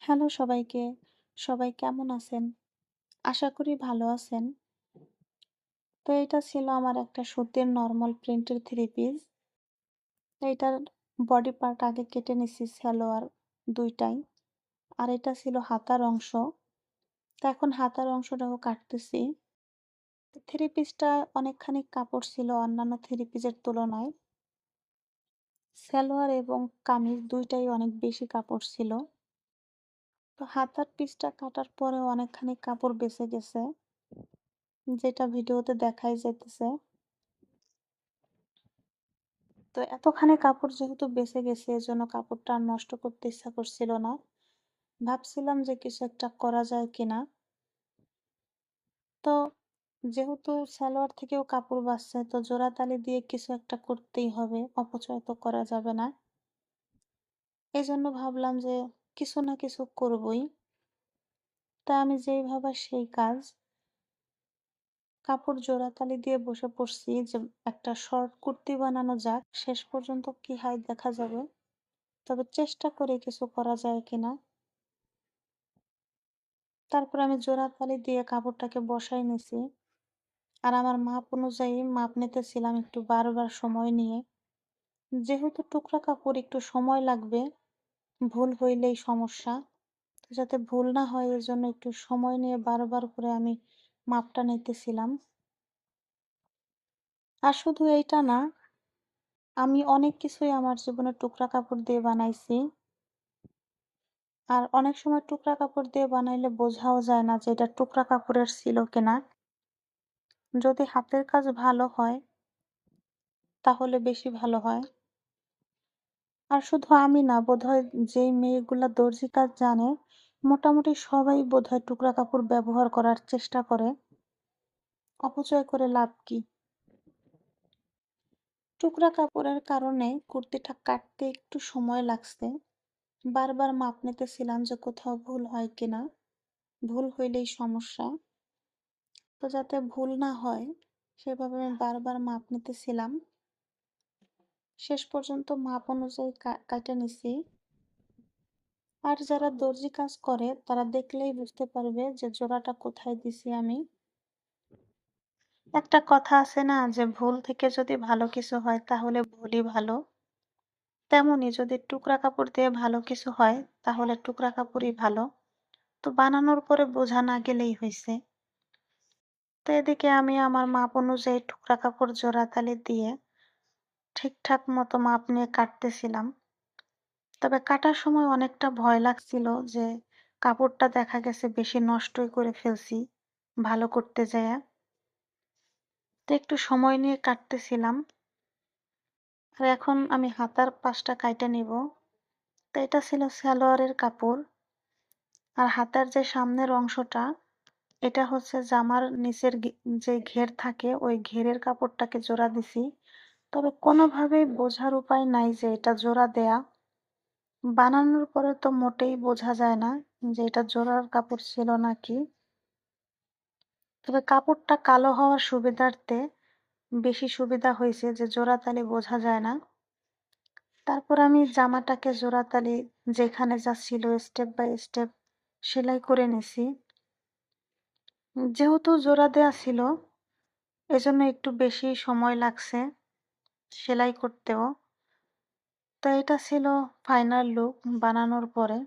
Hello সবাইকে। সবাই কেমন আছেন? আশা করি ভালো আছেন। তো এটা ছিল আমার একটা সুতির নরমাল প্রিন্টের থ্রি পিস। তো এটার বডি পার্ট আগে কেটে নিছি সালোয়ার ২ টাই। আর এটা ছিল হাতার অংশ। তো এখন হাতার অংশটাও কাটতেছি। তো থ্রি পিসটা অনেকখানি কাপড় ছিল অন্যান্য থ্রি পিসের তুলনায়। সালোয়ার এবং কামিজ ২ টাই অনেক বেশি কাপড় ছিল। তো হাতার পিসটা কাটার পরেও অনেকখানি কাপড় বেঁচে গেছে। যেটা ভিডিওতে দেখাই যাইতেছে। তো এতখানি কাপড় যেহেতু বেঁচে গেছে এজন্য কাপড়টা আর নষ্ট করতে ইচ্ছা করছিল না। ভাবছিলাম যে কিছু একটা করা যায় কিনা। তো যেহেতু সালোয়ার থেকেও কাপড় বাঁচছে তো জোড়াতালি দিয়ে কিছু একটা করতেই হবে। অপচয় তো করা যাবে না। এজন্য ভাবলাম যে কিছু না কিছু করবই। তা আমি যেই ভাবা সেই কাজ। কাপড় জোড়াতালি দিয়ে বসে পড়ছি যে একটা শর্ট কুর্তি বানানো যাক। শেষ পর্যন্ত কি হয় দেখা যাবে। তবে চেষ্টা করি কিছু করা যায় কিনা। তারপর আমি জোড়াতালি দিয়ে কাপড়টাকে বসায় নিছি। আর আমার মাপ অনুযায়ী মাপ নিতেছিলাম একটু বারবার সময় নিয়ে। যেহেতু টুকরা কাপড় একটু সময় লাগবে, ভুল হইলেই সমস্যা। তো যাতে ভুল না হয় এজন্য একটু সময় নিয়ে বারবার করে আমি মাপটা নিতেছিলাম। আর শুধু এইটা না, আমি অনেক কিছুই আমার জীবনে টুকরা কাপড় দিয়ে বানাইছি। আর অনেক সময় টুকরা কাপড় দিয়ে বানাইলে বোঝাও যায় না যে এটা টুকরা কাপড়ের ছিল কিনা। যদি হাতের কাজ ভালো হয় তাহলে বেশি ভালো হয়। আর শুধু আমি না বোধহয় যেই মেয়েগুলা দর্জি কাজ জানে, মোটামুটি সবাই বোধহয় টুকরা কাপড় ব্যবহার করার চেষ্টা করে। অপচয় করে লাভ কি? টুকরা কাপড়ের কারণে কুর্তিটা কাটতে একটু সময় লাগছে। বারবার মাপ নিতেছিলাম যে কোথাও ভুল হয় কিনা। ভুল হইলেই সমস্যা। তো যাতে ভুল না হয় সেভাবে আমি বারবার মাপ নিতেছিলাম। শেষ পর্যন্ত মাপ অনুযায়ী কাইটা নিছি। আর যারা দর্জি কাজ করে তারা দেখলেই বুঝতে পারবে যে জোড়াটা কোথায় দিছি আমি। একটা কথা আছে না যে ভুল থেকে যদি ভালো কিছু হয় তাহলে ভুলই ভালো। তেমনি যদি টুকরা কাপড় দিয়ে ভালো কিছু হয় তাহলে টুকরা কাপড়ই ভালো। তো বানানোর পরে বোঝা না গেলেই হইছে। তো এদিকে আমি আমার মাপ অনুযায়ী টুকরা কাপড় জোড়াতালি দিয়ে ঠিকঠাক মতো মাপ নিয়ে কাটতেছিলাম। তবে কাটার সময় অনেকটা ভয় লাগছিল যে কাপড়টা দেখা গেছে বেশি নষ্টই করে ফেলছি ভালো করতে যাইয়া। তো একটু সময় নিয়ে কাটতেছিলাম। আর এখন আমি হাতার পাশটা কাইটা নিব। তো এটা ছিল সালোয়ারের কাপড়। আর হাতার যে সামনের অংশটা এটা হচ্ছে জামার নিচের যে ঘের থাকে ওই ঘেরের কাপড়টাকে জোড়া দিছি। তবে কোনোভাবেই বোঝার উপায় নাই যে এটা জোড়া দেয়া। বানানোর পরে তো মোটেই বোঝা যায় না যে এটা জোড়ার কাপড় ছিল নাকি। তবে কাপড়টা কালো হওয়ার সুবিধার্থে বেশি সুবিধা হয়েছে যে জোড়াতালি বোঝা যায় না। তারপর আমি জামাটাকে জোড়াতালি যেখানে যা ছিল স্টেপ বাই স্টেপ সেলাই করে নিছি। যেহেতু জোড়া দেয়া ছিল এজন্য একটু বেশি সময় লাগছে সেলাই করতেও। তো এটা ছিল ফাইনাল লুক বানানোর পরে।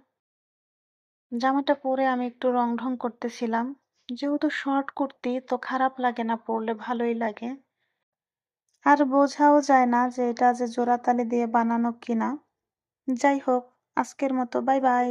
জামাটা পরে আমি একটু রং-ঢং করতেছিলাম। যেহেতু শর্ট কুর্তি তো খারাপ লাগে না পরলে ভালোই লাগে। আর বোঝাও যায় না যে এটা যে জোড়াতালি দিয়ে বানানো কিনা। যাই হোক, আজকের মতো বাই বাই।